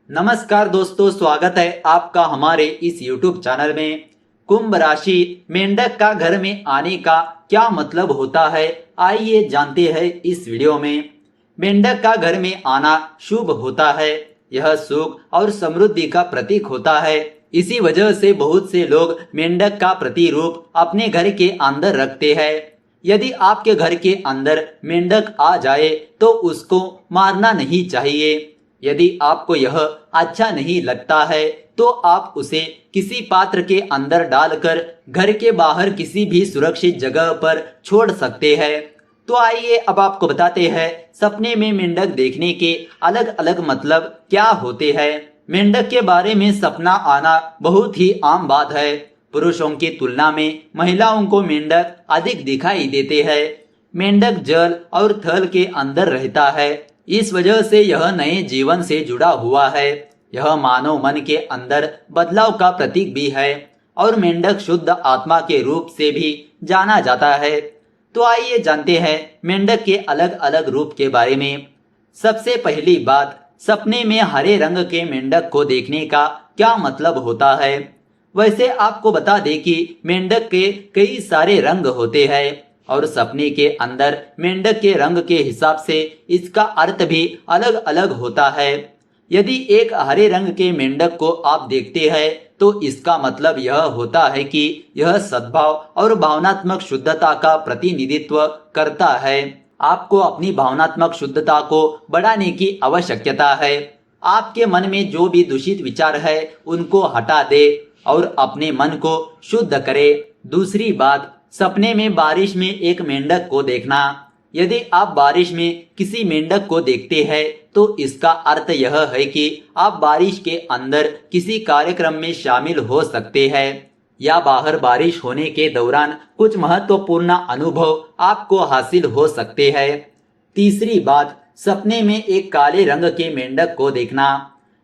नमस्कार दोस्तों, स्वागत है आपका हमारे इस YouTube चैनल में। कुंभ राशि मेंढक का घर में आने का क्या मतलब होता है, आइए जानते हैं इस वीडियो में। मेंढक का घर में आना शुभ होता है। यह सुख और समृद्धि का प्रतीक होता है। इसी वजह से बहुत से लोग मेंढक का प्रतिरूप अपने घर के अंदर रखते हैं। यदि आपके घर के अंदर मेंढक आ जाए तो उसको मारना नहीं चाहिए। यदि आपको यह अच्छा नहीं लगता है तो आप उसे किसी पात्र के अंदर डालकर घर के बाहर किसी भी सुरक्षित जगह पर छोड़ सकते हैं। तो आइए अब आपको बताते हैं सपने में मेंढक देखने के अलग अलग मतलब क्या होते हैं। मेंढक के बारे में सपना आना बहुत ही आम बात है। पुरुषों की तुलना में महिलाओं को मेंढक अधिक दिखाई देते हैं। मेंढक जल और थल के अंदर रहता है, इस वजह से यह नए जीवन से जुड़ा हुआ है। यह मानव मन के अंदर बदलाव का प्रतीक भी है और मेंढक शुद्ध आत्मा के रूप से भी जाना जाता है। तो आइए जानते हैं मेंढक के अलग अलग रूप के बारे में। सबसे पहली बात, सपने में हरे रंग के मेंढक को देखने का क्या मतलब होता है। वैसे आपको बता दें कि मेंढक के कई सारे रंग होते हैं और सपने के अंदर मेंढक के रंग के हिसाब से इसका अर्थ भी अलग अलग होता है। यदि एक हरे रंग के मेंढक को आप देखते हैं तो इसका मतलब यह होता है कि यह सद्भाव और भावनात्मक शुद्धता का प्रतिनिधित्व करता है। आपको अपनी भावनात्मक शुद्धता को बढ़ाने की आवश्यकता है। आपके मन में जो भी दूषित विचार है उनको हटा दे और अपने मन को शुद्ध करे। दूसरी बात, सपने में बारिश में एक मेंढक को देखना। यदि आप बारिश में किसी मेंढक को देखते हैं तो इसका अर्थ यह है कि आप बारिश के अंदर किसी कार्यक्रम में शामिल हो सकते हैं या बाहर बारिश होने के दौरान कुछ महत्वपूर्ण अनुभव आपको हासिल हो सकते हैं। तीसरी बात, सपने में एक काले रंग के मेंढक को देखना।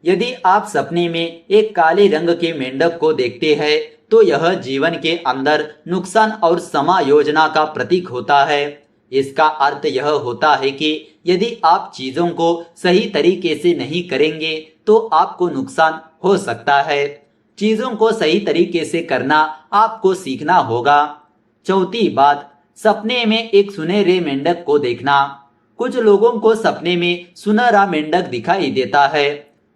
यदि आप सपने में एक काले रंग के मेंढक को देखते हैं तो यह जीवन के अंदर नुकसान और समायोजना का प्रतीक होता है। इसका अर्थ यह होता है कि यदि आप चीजों को सही तरीके से नहीं करेंगे तो आपको नुकसान हो सकता है। चीजों को सही तरीके से करना आपको सीखना होगा। चौथी बात, सपने में एक सुनहरे मेंढक को देखना। कुछ लोगों को सपने में सुनहरा मेंढक दिखाई देता है।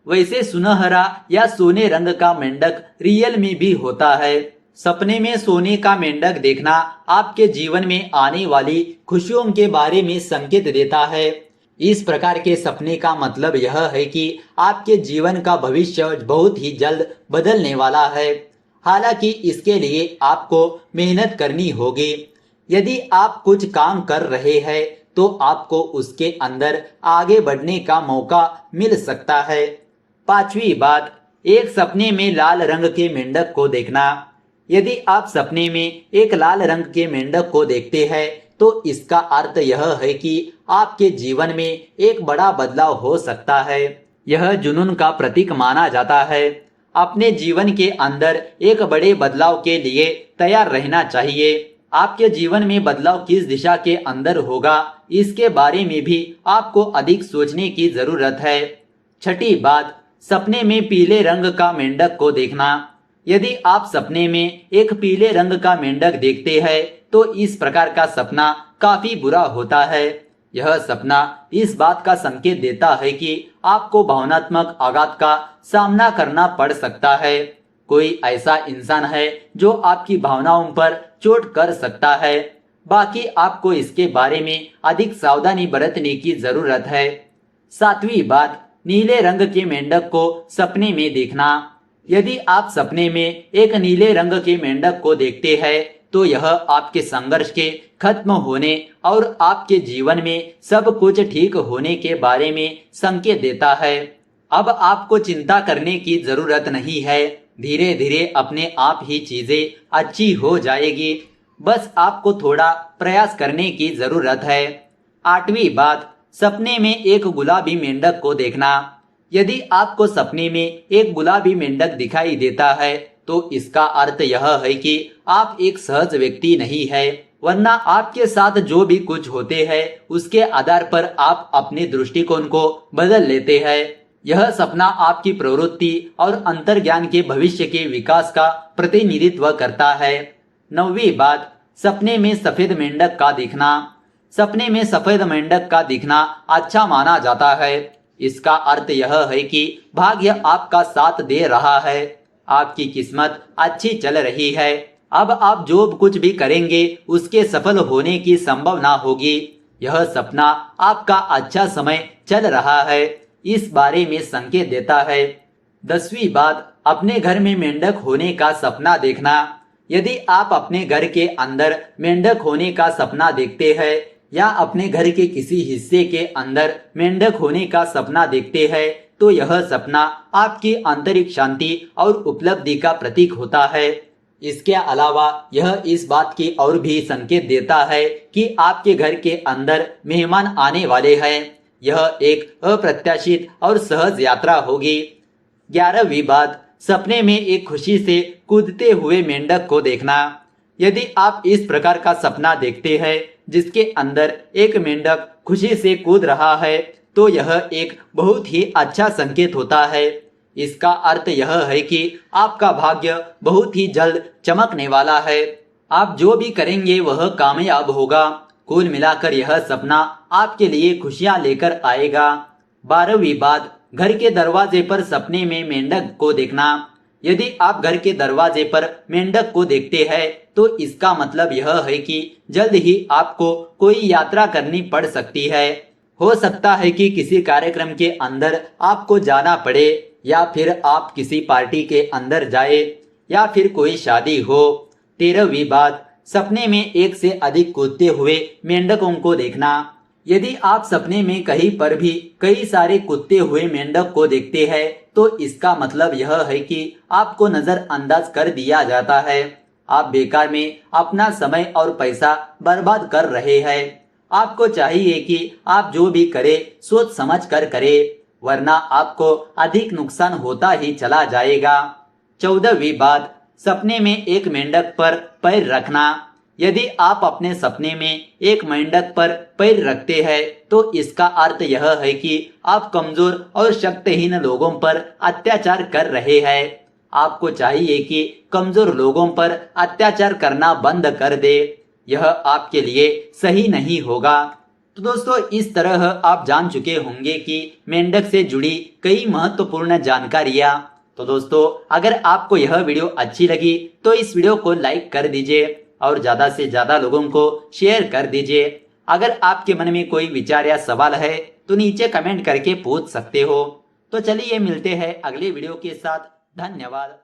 वैसे सुनहरा या सोने रंग का मेंढक रियल में भी होता है। सपने में सोने का मेंढक देखना आपके जीवन में आने वाली खुशियों के बारे में संकेत देता है। इस प्रकार के सपने का मतलब यह है कि आपके जीवन का भविष्य बहुत ही जल्द बदलने वाला है। हालांकि इसके लिए आपको मेहनत करनी होगी। यदि आप कुछ काम कर रहे हैं तो आपको उसके अंदर आगे बढ़ने का मौका मिल सकता है। पांचवी बात, एक सपने में लाल रंग के मेंढक को देखना। यदि आप सपने में एक लाल रंग के मेंढक को देखते हैं तो इसका अर्थ यह है कि आपके जीवन में एक बड़ा बदलाव हो सकता है। यह जुनून का प्रतीक माना जाता है। अपने जीवन के अंदर एक बड़े बदलाव के लिए तैयार रहना चाहिए। आपके जीवन में बदलाव किस दिशा के अंदर होगा, इसके बारे में भी आपको अधिक सोचने की जरूरत है। छठी बात, सपने में पीले रंग का मेंढक को देखना। यदि आप सपने में एक पीले रंग का मेंढक देखते हैं तो इस प्रकार का सपना काफी बुरा होता है। यह सपना इस बात का संकेत देता है कि आपको भावनात्मक आघात का सामना करना पड़ सकता है। कोई ऐसा इंसान है जो आपकी भावनाओं पर चोट कर सकता है। बाकी आपको इसके बारे में अधिक सावधानी बरतने की जरूरत है। सातवीं बात, नीले रंग के मेंढक को सपने में देखना। यदि आप सपने में एक नीले रंग के मेंढक को देखते हैं तो यह आपके संघर्ष के खत्म होने और आपके जीवन में सब कुछ ठीक होने के बारे में संकेत देता है। अब आपको चिंता करने की जरूरत नहीं है। धीरे धीरे अपने आप ही चीजें अच्छी हो जाएगी। बस आपको थोड़ा प्रयास करने की जरूरत है। आठवीं बात, सपने में एक गुलाबी मेंढक को देखना। यदि आपको सपने में एक गुलाबी मेंढक दिखाई देता है तो इसका अर्थ यह है कि आप एक सहज व्यक्ति नहीं है, वरना आपके साथ जो भी कुछ होते हैं उसके आधार पर आप अपने दृष्टिकोण को बदल लेते हैं। यह सपना आपकी प्रवृत्ति और अंतर्ज्ञान के भविष्य के विकास का प्रतिनिधित्व करता है। 9वीं बात, सपने में सफेद मेंढक का दिखना। सपने में सफेद मेंढक का दिखना अच्छा माना जाता है। इसका अर्थ यह है कि भाग्य आपका साथ दे रहा है, आपकी किस्मत अच्छी चल रही है। अब आप जो कुछ भी करेंगे उसके सफल होने की संभावना होगी। यह सपना आपका अच्छा समय चल रहा है, इस बारे में संकेत देता है। 10वीं बात, अपने घर में मेंढक होने का सपना देखना। यदि आप अपने घर के अंदर मेंढक होने का सपना देखते हैं या अपने घर के किसी हिस्से के अंदर मेंढक होने का सपना देखते हैं तो यह सपना आपकी आंतरिक शांति और उपलब्धि का प्रतीक होता है। इसके अलावा यह इस बात की और भी संकेत देता है कि आपके घर के अंदर मेहमान आने वाले हैं। यह एक अप्रत्याशित और सहज यात्रा होगी। 11वीं बात, सपने में एक खुशी से कूदते हुए मेंढक को देखना। यदि आप इस प्रकार का सपना देखते हैं जिसके अंदर एक मेंढक खुशी से कूद रहा है तो यह एक बहुत ही अच्छा संकेत होता है। इसका अर्थ यह है कि आपका भाग्य बहुत ही जल्द चमकने वाला है। आप जो भी करेंगे वह कामयाब होगा। कुल मिलाकर यह सपना आपके लिए खुशियां लेकर आएगा। 12वीं बात, घर के दरवाजे पर सपने में मेंढक को देखना। यदि आप घर के दरवाजे पर मेंढक को देखते हैं तो इसका मतलब यह है कि जल्द ही आपको कोई यात्रा करनी पड़ सकती है। हो सकता है कि किसी कार्यक्रम के अंदर आपको जाना पड़े या फिर आप किसी पार्टी के अंदर जाए या फिर कोई शादी हो। 13वीं बात, सपने में एक से अधिक कूदते हुए मेंढकों को देखना। यदि आप सपने में कहीं पर भी कई सारे कूदते हुए मेंढक को देखते हैं तो इसका मतलब यह है कि आपको नजरअंदाज कर दिया जाता है। आप बेकार में अपना समय और पैसा बर्बाद कर रहे हैं। आपको चाहिए कि आप जो भी करें सोच समझ कर करें, वरना आपको अधिक नुकसान होता ही चला जाएगा। 14वीं बात, सपने में एक मेंढक पर पैर रखना। यदि आप अपने सपने में एक मेंढक पर पैर रखते हैं तो इसका अर्थ यह है कि आप कमजोर और शक्तिहीन लोगों पर अत्याचार कर रहे हैं। आपको चाहिए कि कमजोर लोगों पर अत्याचार करना बंद कर दे। यह आपके लिए सही नहीं होगा। तो दोस्तों, इस तरह आप जान चुके होंगे कि मेंढक से जुड़ी कई महत्वपूर्ण जानकारियां। तो दोस्तों, अगर आपको यह वीडियो अच्छी लगी तो इस वीडियो को लाइक कर दीजिए और ज्यादा से ज्यादा लोगों को शेयर कर दीजिए। अगर आपके मन में कोई विचार या सवाल है तो नीचे कमेंट करके पूछ सकते हो। तो चलिए मिलते हैं अगले वीडियो के साथ। धन्यवाद।